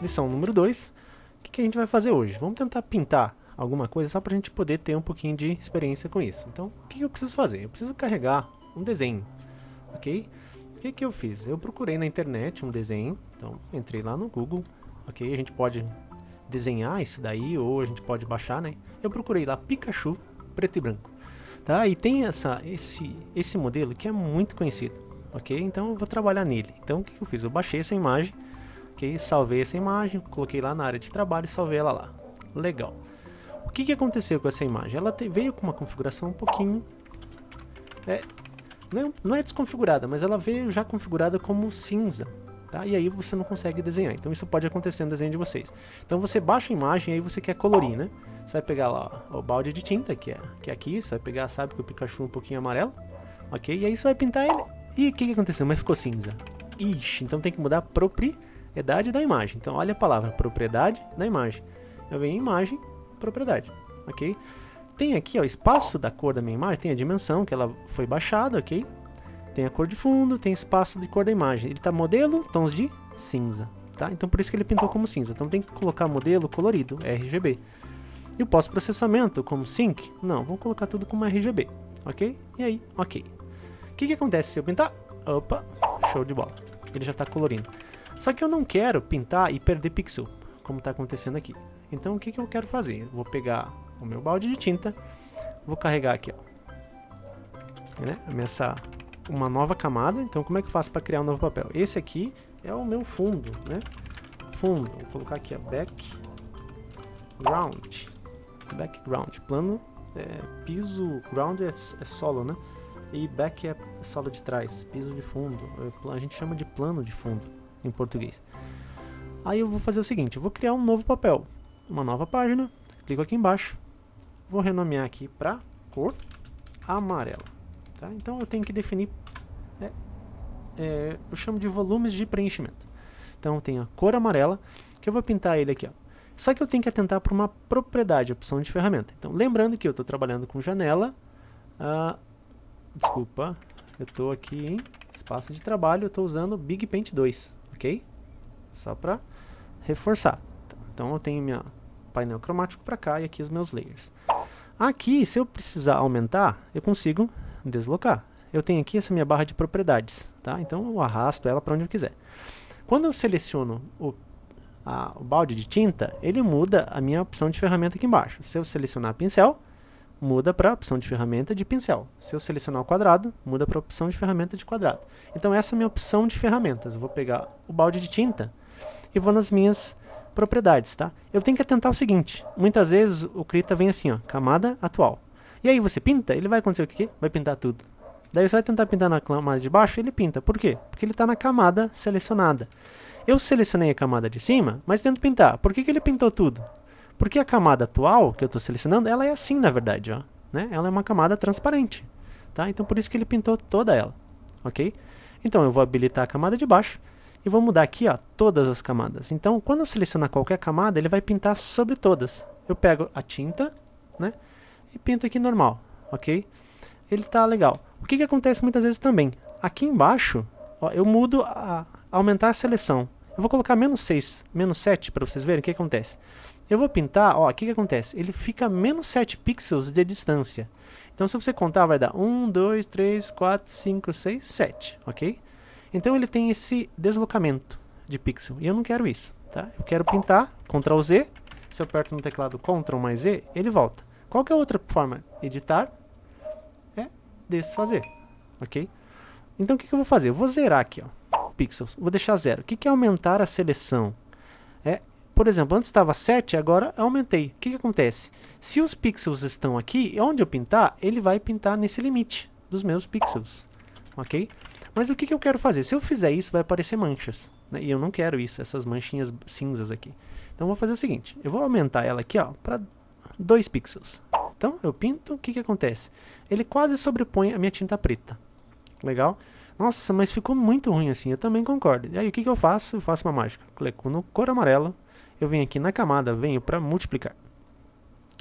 lição número 2. O que a gente vai fazer hoje? Vamos tentar pintar alguma coisa só para a gente poder ter um pouquinho de experiência com isso. Então, o que eu preciso fazer? Eu preciso carregar um desenho, ok? O que eu fiz? Eu procurei na internet um desenho, então entrei lá no Google, ok? A gente pode desenhar isso daí ou a gente pode baixar, né? Eu procurei lá Pikachu preto e branco, tá? E tem esse modelo que é muito conhecido, ok? Então eu vou trabalhar nele. Então o que eu fiz? Eu baixei essa imagem, ok? Salvei essa imagem, coloquei lá na área de trabalho e salvei ela lá. Legal. O que aconteceu com essa imagem? Ela veio com uma configuração um pouquinho... Não é desconfigurada, mas ela veio já configurada como cinza, tá? E aí você não consegue desenhar. Então isso pode acontecer no desenho de vocês. Então você baixa a imagem e aí você quer colorir, né? Você vai pegar lá o balde de tinta, que é aqui. Você vai pegar, sabe, que o Pikachu é um pouquinho amarelo, ok? E aí você vai pintar ele. E o que aconteceu? Mas ficou cinza. Ixi, então tem que mudar a propriedade da imagem. Então olha a palavra, propriedade da imagem. Eu venho em imagem, propriedade, ok? Tem aqui, ó, o espaço da cor da minha imagem, tem a dimensão que ela foi baixada, ok? Tem a cor de fundo, tem espaço de cor da imagem. Ele tá modelo, tons de cinza, tá? Então por isso que ele pintou como cinza. Então tem que colocar modelo colorido, RGB. E o pós-processamento, como Sync, não, vamos colocar tudo como RGB, ok? E aí, ok. O que acontece se eu pintar? Opa, show de bola. Ele já tá colorindo. Só que eu não quero pintar e perder pixel, como tá acontecendo aqui. Então o que eu quero fazer? Eu vou pegar o meu balde de tinta, vou carregar aqui, ó, né? Uma nova camada. Então como é que eu faço para criar um novo papel? Esse aqui é o meu fundo, né? Fundo, vou colocar aqui, ó, background, plano, piso, ground é solo, né? E back é solo de trás, piso de fundo, a gente chama de plano de fundo em português. Aí eu vou fazer o seguinte, eu vou criar um novo papel, uma nova página, clico aqui embaixo, vou renomear aqui para cor amarela, tá? Então eu tenho que definir, eu chamo de volumes de preenchimento. Então tem a cor amarela, que eu vou pintar ele aqui, ó. Só que eu tenho que atentar para uma propriedade, opção de ferramenta. Então lembrando que eu estou trabalhando com janela, desculpa, eu estou aqui em espaço de trabalho, eu estou usando Big Paint 2, ok? Só para reforçar. Então eu tenho minha painel cromático para cá e aqui os meus layers. Aqui, se eu precisar aumentar, eu consigo deslocar. Eu tenho aqui essa minha barra de propriedades, tá? Então eu arrasto ela para onde eu quiser. Quando eu seleciono o balde de tinta, ele muda a minha opção de ferramenta aqui embaixo. Se eu selecionar pincel, muda para a opção de ferramenta de pincel. Se eu selecionar o quadrado, muda para a opção de ferramenta de quadrado. Então essa é a minha opção de ferramentas. Eu vou pegar o balde de tinta e vou nas minhas propriedades, tá? Eu tenho que atentar o seguinte, muitas vezes o Krita vem assim, ó, camada atual. E aí você pinta, ele vai acontecer o quê? Vai pintar tudo. Daí você vai tentar pintar na camada de baixo, ele pinta. Por quê? Porque ele está na camada selecionada. Eu selecionei a camada de cima, mas tento pintar. Por que ele pintou tudo? Porque a camada atual que eu estou selecionando, ela é assim na verdade, ó, né? Ela é uma camada transparente, tá? Então por isso que ele pintou toda ela, ok? Então eu vou habilitar a camada de baixo e vou mudar aqui, ó, todas as camadas. Então quando eu selecionar qualquer camada, ele vai pintar sobre todas. Eu pego a tinta, né? E pinto aqui normal, ok? Ele tá legal. O que acontece muitas vezes também? Aqui embaixo, ó, eu mudo aumentar a seleção. Eu vou colocar menos 6, menos 7 para vocês verem o que acontece. Eu vou pintar, ó, o que acontece? Ele fica menos 7 pixels de distância. Então se você contar vai dar 1, 2, 3, 4, 5, 6, 7, ok? Então ele tem esse deslocamento de pixel e eu não quero isso, tá? Eu quero pintar, Ctrl Z, se eu aperto no teclado Ctrl mais Z, ele volta. Qual que é a outra forma? Editar, desfazer, ok? Então o que eu vou fazer? Eu vou zerar aqui, ó, pixels, vou deixar 0. O que é aumentar a seleção? Por exemplo, antes estava 7, agora eu aumentei. O que acontece? Se os pixels estão aqui, onde eu pintar, ele vai pintar nesse limite dos meus pixels, ok? Mas o que eu quero fazer? Se eu fizer isso, vai aparecer manchas, né? E eu não quero isso, essas manchinhas cinzas aqui. Então eu vou fazer o seguinte, eu vou aumentar ela aqui, ó, para 2 pixels. Então eu pinto, o que acontece? Ele quase sobrepõe a minha tinta preta. Legal? Nossa, mas ficou muito ruim assim, eu também concordo. E aí o que eu faço? Eu faço uma mágica. Clico no cor amarela, eu venho aqui na camada, venho para multiplicar.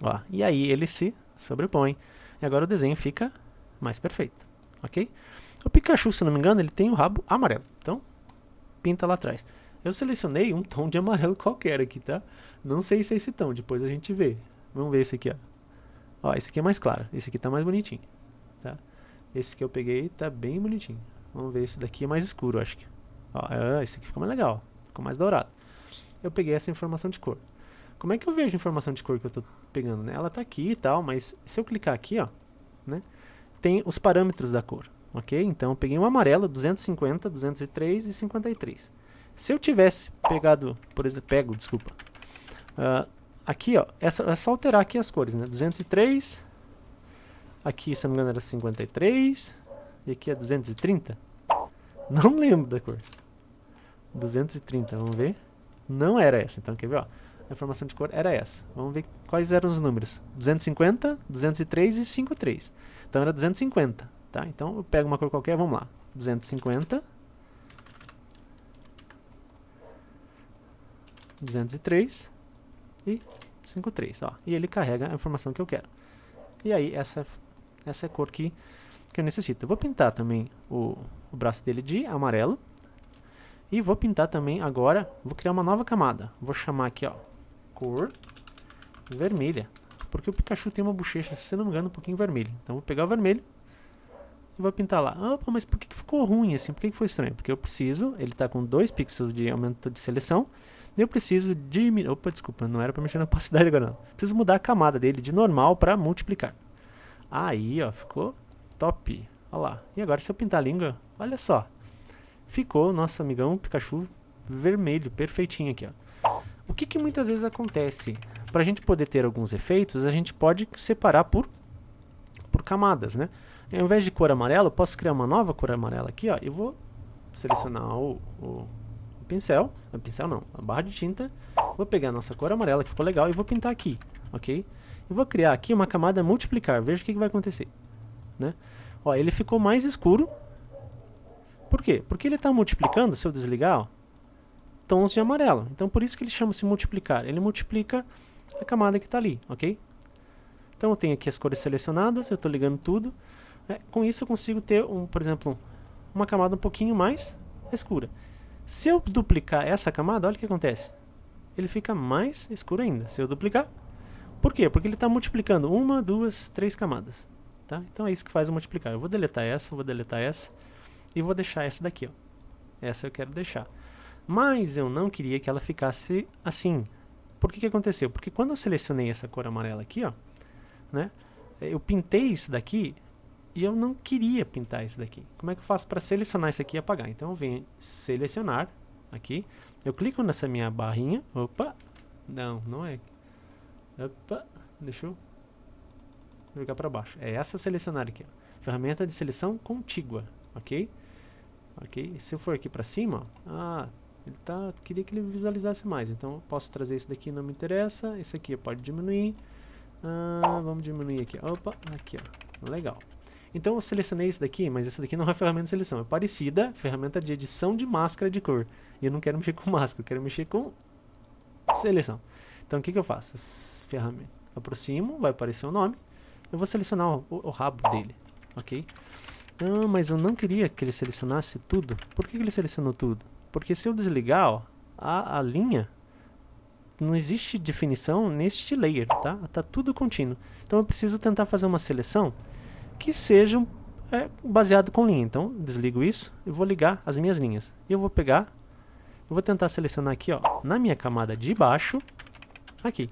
Ó, e aí ele se sobrepõe. E agora o desenho fica mais perfeito, ok? O Pikachu, se não me engano, ele tem o rabo amarelo. Então, pinta lá atrás. Eu selecionei um tom de amarelo qualquer aqui, tá? Não sei se é esse tom, depois a gente vê. Vamos ver esse aqui, ó. Ó, esse aqui é mais claro, esse aqui tá mais bonitinho, tá? Esse que eu peguei tá bem bonitinho. Vamos ver, esse daqui é mais escuro, acho que. Ó, esse aqui ficou mais legal, ficou mais dourado. Eu peguei essa informação de cor. Como é que eu vejo a informação de cor que eu tô pegando, né? Ela tá aqui e tal, mas se eu clicar aqui, ó, né? Tem os parâmetros da cor, ok? Então eu peguei um amarelo, 250, 203 e 53. Se eu tivesse pegado, por exemplo, desculpa. Aqui, ó, é só alterar aqui as cores, né? 203, aqui, se não me engano, era 53, e aqui é 230. Não lembro da cor. 230, vamos ver. Não era essa, então quer ver, ó. A informação de cor era essa. Vamos ver quais eram os números. 250, 203 e 53. Então era 250, tá? Então eu pego uma cor qualquer, vamos lá. 250, 203 e 53, ó. E ele carrega a informação que eu quero. E aí essa é a cor que eu necessito. Eu vou pintar também o braço dele de amarelo. E vou pintar também agora, vou criar uma nova camada. Vou chamar aqui, ó, cor vermelha. Porque o Pikachu tem uma bochecha, se não me engano, um pouquinho vermelha. Então vou pegar o vermelho e vou pintar lá. Opa, mas por que ficou ruim assim? Por que foi estranho? Porque eu preciso, ele está com 2 pixels de aumento de seleção. Eu preciso diminuir. Opa, desculpa, não era para mexer na opacidade agora não. Preciso mudar a camada dele de normal para multiplicar. Aí, ó, ficou top. Olha lá. E agora se eu pintar a língua, olha só. Ficou nosso amigão Pikachu vermelho, perfeitinho aqui, ó. O que muitas vezes acontece? Para a gente poder ter alguns efeitos, a gente pode separar por camadas, né? Ao invés de cor amarela, eu posso criar uma nova cor amarela aqui, ó. E vou selecionar o pincel, a barra de tinta. Vou pegar a nossa cor amarela, que ficou legal, e vou pintar aqui, ok? E vou criar aqui uma camada multiplicar. Veja o que vai acontecer, né? Ó, ele ficou mais escuro. Por quê? Porque ele está multiplicando, se eu desligar, ó, tons de amarelo. Então por isso que ele chama-se multiplicar. Ele multiplica a camada que está ali, ok? Então eu tenho aqui as cores selecionadas, eu estou ligando tudo. Com isso eu consigo ter, por exemplo, uma camada um pouquinho mais escura. Se eu duplicar essa camada, olha o que acontece. Ele fica mais escuro ainda, se eu duplicar. Por quê? Porque ele está multiplicando 1, 2, 3 camadas. Tá? Então é isso que faz o multiplicar. Eu vou deletar essa, e vou deixar essa daqui, ó. Essa eu quero deixar. Mas eu não queria que ela ficasse assim. Por que aconteceu? Porque quando eu selecionei essa cor amarela aqui, ó, né, eu pintei isso daqui e eu não queria pintar isso daqui. Como é que eu faço para selecionar isso aqui e apagar? Então eu venho selecionar aqui, eu clico nessa minha barrinha, opa, não é, opa, deixa eu jogar para baixo. É essa selecionar aqui, ó. Ferramenta de seleção contígua, ok? Ok, se eu for aqui para cima, queria que ele visualizasse mais, então eu posso trazer isso daqui, não me interessa, esse aqui pode diminuir, vamos diminuir aqui, opa, aqui ó, legal. Então eu selecionei isso daqui, mas isso daqui não é ferramenta de seleção, é parecida, ferramenta de edição de máscara de cor, e eu não quero mexer com máscara, eu quero mexer com seleção. Então o que eu faço? Ferramenta, aproximo, vai aparecer o nome, eu vou selecionar o rabo dele, ok? Mas eu não queria que ele selecionasse tudo. Por que ele selecionou tudo? Porque se eu desligar, ó, a linha, não existe definição neste layer, tá? Tá tudo contínuo. Então eu preciso tentar fazer uma seleção que seja baseado com linha. Então desligo isso e vou ligar as minhas linhas. E eu vou pegar, eu vou tentar selecionar aqui, ó, na minha camada de baixo, aqui.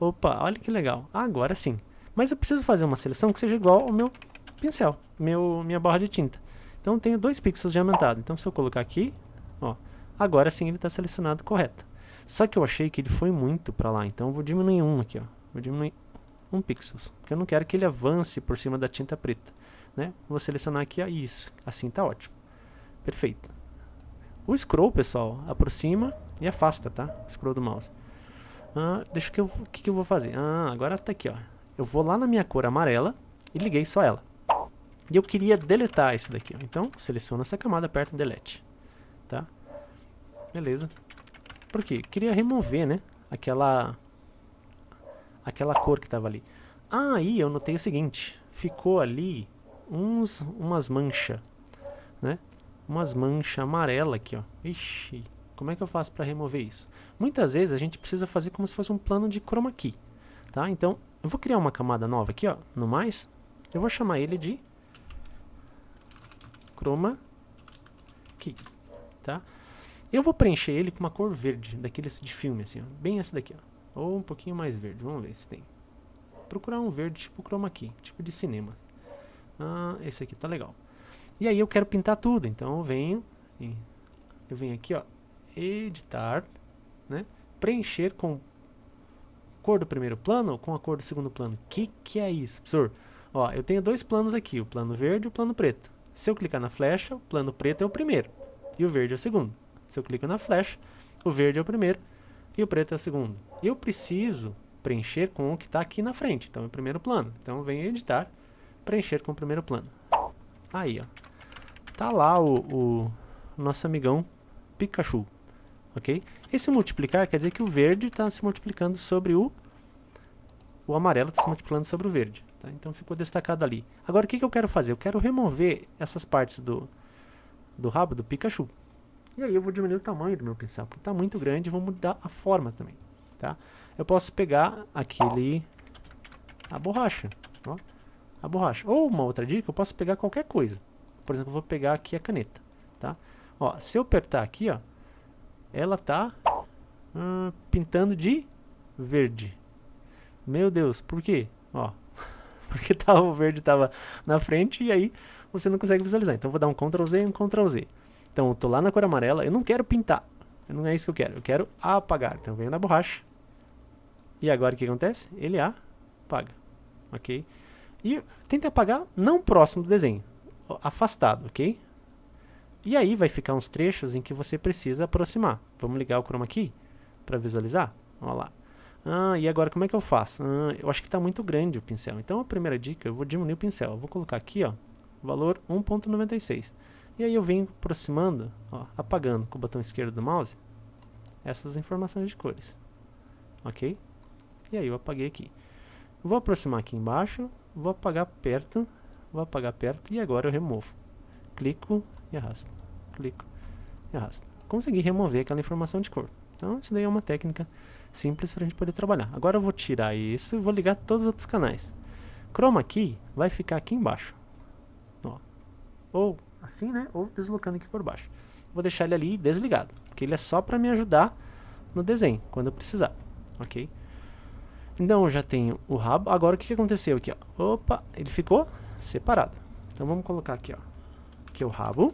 Opa, olha que legal. Agora sim. Mas eu preciso fazer uma seleção que seja igual ao meu pincel, minha barra de tinta. Então eu tenho 2 pixels de aumentado. Então se eu colocar aqui, ó, agora sim ele está selecionado correto. Só que eu achei que ele foi muito para lá, então eu vou diminuir um aqui, ó. Vou diminuir 1 pixels, porque eu não quero que ele avance por cima da tinta preta, né? Vou selecionar aqui, ó, isso. Assim tá ótimo. Perfeito. O scroll, pessoal, aproxima e afasta, tá? O scroll do mouse. Deixa eu, o que eu vou fazer? Agora tá aqui, ó. Eu vou lá na minha cor amarela e liguei só ela. E eu queria deletar isso daqui, ó. Então, seleciono essa camada, aperto Delete. Tá? Beleza. Por quê? Queria remover, né? Aquela cor que estava ali. Aí eu notei o seguinte. Ficou ali umas manchas, né? Umas manchas amarelas aqui, ó. Ixi. Como é que eu faço para remover isso? Muitas vezes a gente precisa fazer como se fosse um plano de chroma key, tá? Então, eu vou criar uma camada nova aqui, ó, no mais. Eu vou chamar ele de chroma key, tá? Eu vou preencher ele com uma cor verde, daqueles de filme, assim, ó, bem essa daqui, ó, ou um pouquinho mais verde. Vamos ver se tem. Procurar um verde tipo chroma key, tipo de cinema. Esse aqui tá legal. E aí eu quero pintar tudo, então eu venho aqui, ó, editar, né? Preencher com cor do primeiro plano ou com a cor do segundo plano. Que é isso, professor? Ó, eu tenho dois planos aqui, o plano verde e o plano preto. Se eu clicar na flecha, o plano preto é o primeiro e o verde é o segundo. Se eu clico na flecha, o verde é o primeiro e o preto é o segundo. E eu preciso preencher com o que está aqui na frente, então é o primeiro plano. Então eu venho editar, preencher com o primeiro plano. Aí, ó, tá lá o nosso amigão Pikachu, ok? Esse multiplicar quer dizer que o verde está se multiplicando sobre o amarelo está se multiplicando sobre o verde, tá? Então ficou destacado ali. Agora o que eu quero fazer? Eu quero remover essas partes do rabo do Pikachu. E aí eu vou diminuir o tamanho do meu pincel, porque está muito grande, e vou mudar a forma também, tá? Eu posso pegar a borracha, ó, a borracha. Ou uma outra dica, eu posso pegar qualquer coisa. Por exemplo, eu vou pegar aqui a caneta, tá? Ó, se eu apertar aqui, ó, ela tá pintando de verde. Meu Deus, por quê? Ó, porque o verde estava na frente e aí você não consegue visualizar. Então eu vou dar um Ctrl Z e um Ctrl Z. Então eu tô lá na cor amarela, eu não quero pintar. Não é isso que eu quero apagar. Então eu venho na borracha. E agora o que acontece? Ele apaga, ok? E tenta apagar não próximo do desenho, afastado, ok? E aí vai ficar uns trechos em que você precisa aproximar. Vamos ligar o chroma key para visualizar? Olha lá. E agora como é que eu faço? Eu acho que está muito grande o pincel. Então a primeira dica, eu vou diminuir o pincel. Eu vou colocar aqui, ó, valor 1.96. E aí eu venho aproximando, ó, apagando com o botão esquerdo do mouse essas informações de cores, ok? E aí eu apaguei aqui. Vou aproximar aqui embaixo, vou apagar perto e agora eu removo. Clico e arrasto, clico e arrasto. Consegui remover aquela informação de cor. Então isso daí é uma técnica simples para a gente poder trabalhar. Agora eu vou tirar isso e vou ligar todos os outros canais. Chroma Key vai ficar aqui embaixo, ó. Ou assim, né? Ou deslocando aqui por baixo. Vou deixar ele ali desligado, porque ele é só para me ajudar no desenho, quando eu precisar, ok? Então eu já tenho o rabo. Agora o que aconteceu aqui, ó? Opa, ele ficou separado. Então vamos colocar aqui, ó. Aqui é o rabo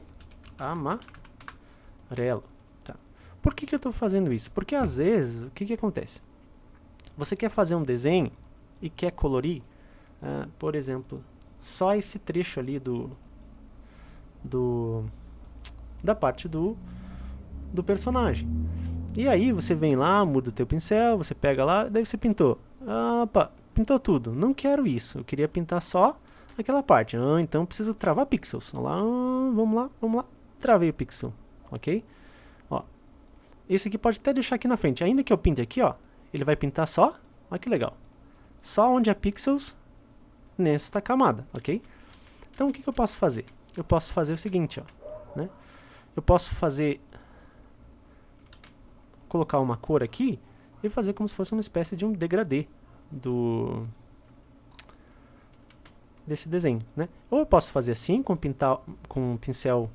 amarelo. Tá. Por que eu estou fazendo isso? Porque às vezes, o que acontece? Você quer fazer um desenho e quer colorir, por exemplo, só esse trecho ali da parte do personagem. E aí você vem lá, muda o teu pincel, você pega lá, daí você pintou. Opa, pintou tudo. Não quero isso. Eu queria pintar só aquela parte. Então eu preciso travar pixels. Vamos lá. Travei o pixel, ok? Ó, esse aqui pode até deixar aqui na frente. Ainda que eu pinte aqui, ó, ele vai pintar só. Olha que legal. Só onde há pixels nesta camada, ok? Então o que eu posso fazer? Eu posso fazer o seguinte, ó, né? Eu posso colocar uma cor aqui e fazer como se fosse uma espécie de um degradê desse desenho, né? Ou eu posso fazer assim, com um pincel,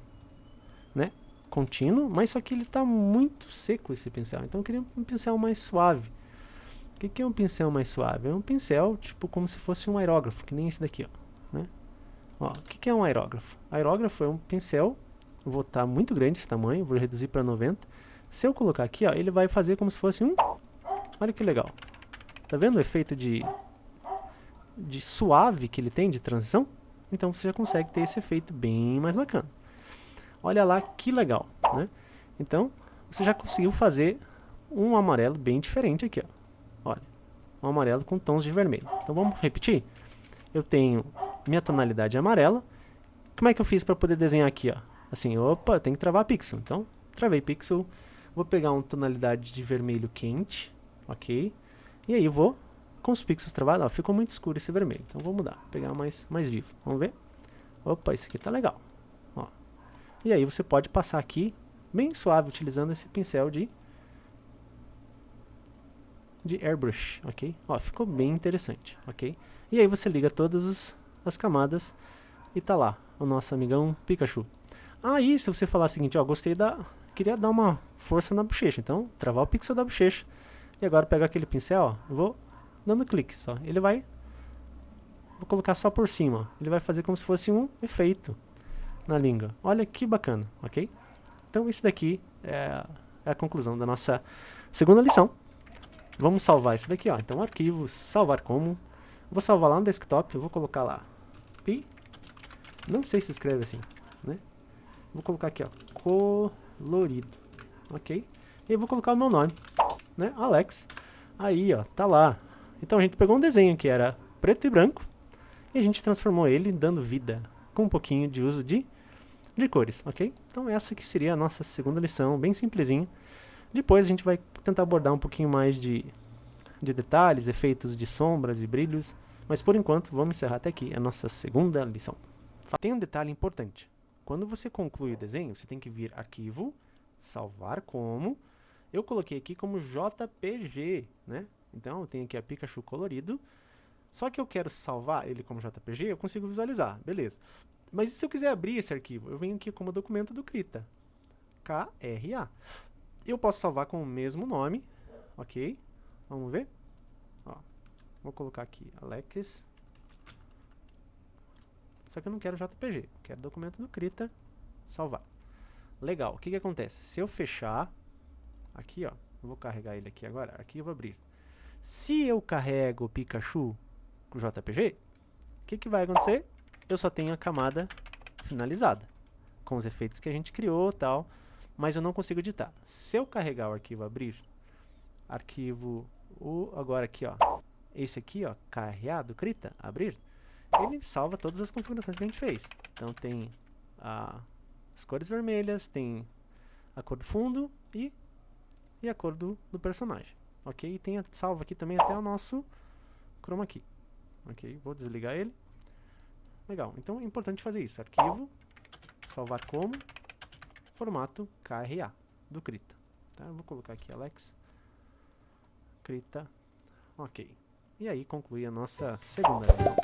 né, contínuo, mas só que ele está muito seco esse pincel, então eu queria um pincel mais suave. O que é um pincel mais suave? É um pincel tipo como se fosse um aerógrafo, que nem esse daqui, ó, né? Ó, o que é um aerógrafo? Aerógrafo é um pincel, eu vou estar muito grande esse tamanho, vou reduzir para 90. Se eu colocar aqui, ó, ele vai fazer como se fosse um... Olha que legal. Tá vendo o efeito de suave que ele tem, de transição? Então você já consegue ter esse efeito bem mais bacana. Olha lá que legal, né? Então, você já conseguiu fazer um amarelo bem diferente aqui, ó. Olha, um amarelo com tons de vermelho. Então vamos repetir? Eu tenho minha tonalidade amarela. Como é que eu fiz para poder desenhar aqui, ó? Assim, opa, tem que travar pixel. Então, travei pixel. Vou pegar uma tonalidade de vermelho quente, ok? E aí vou com os pixels travados. Ó, ficou muito escuro esse vermelho, então vou mudar, pegar mais vivo. Vamos ver? Opa, esse aqui tá legal. Ó. E aí você pode passar aqui bem suave, utilizando esse pincel de airbrush, ok? Ó, ficou bem interessante, ok? E aí você liga todas as camadas e tá lá, o nosso amigão Pikachu. Aí, se você falar o seguinte, ó, queria dar uma força na bochecha, então travar o pixel da bochecha. E agora pegar aquele pincel, ó, eu vou dando clique só. Vou colocar só por cima, ó. Ele vai fazer como se fosse um efeito na língua. Olha que bacana, ok? Então isso daqui é a conclusão da nossa segunda lição. Vamos salvar isso daqui, ó. Então arquivo, salvar como. Vou salvar lá no desktop, eu vou colocar lá não sei se escreve assim, né? Vou colocar aqui, ó, colorido, ok? E eu vou colocar o meu nome, né? Alex. Aí, ó, tá lá. Então a gente pegou um desenho que era preto e branco e a gente transformou ele dando vida com um pouquinho de uso de cores, ok? Então essa que seria a nossa segunda lição, bem simplesinho. Depois a gente vai tentar abordar um pouquinho mais de detalhes, efeitos de sombras e brilhos, mas por enquanto vamos encerrar até aqui a nossa segunda lição. Tem um detalhe importante. Quando você conclui o desenho, você tem que vir arquivo, salvar como. Eu coloquei aqui como JPG, né? Então eu tenho aqui a Pikachu colorido. Só que eu quero salvar ele como JPG, eu consigo visualizar, beleza. Mas e se eu quiser abrir esse arquivo? Eu venho aqui como documento do Krita, KRA. Eu posso salvar com o mesmo nome, ok? Vamos ver? Ó, vou colocar aqui Alex. Só que eu não quero JPG, eu quero documento do Krita, salvar. Legal, o que acontece? Se eu fechar, aqui ó, eu vou carregar ele aqui agora, arquivo abrir. Se eu carrego o Pikachu com JPG, o que vai acontecer? Eu só tenho a camada finalizada, com os efeitos que a gente criou e tal, mas eu não consigo editar. Se eu carregar o arquivo abrir, agora aqui ó, esse aqui ó, KRA do Krita, abrir, ele salva todas as configurações que a gente fez. Então tem as cores vermelhas, tem a cor do fundo e a cor do personagem, ok? E tem salva aqui também até o nosso chroma key, ok? Vou desligar ele. Legal, então é importante fazer isso. Arquivo, salvar como, formato KRA do Krita. Tá? Eu vou colocar aqui Alex, Krita, ok. E aí conclui a nossa segunda lição.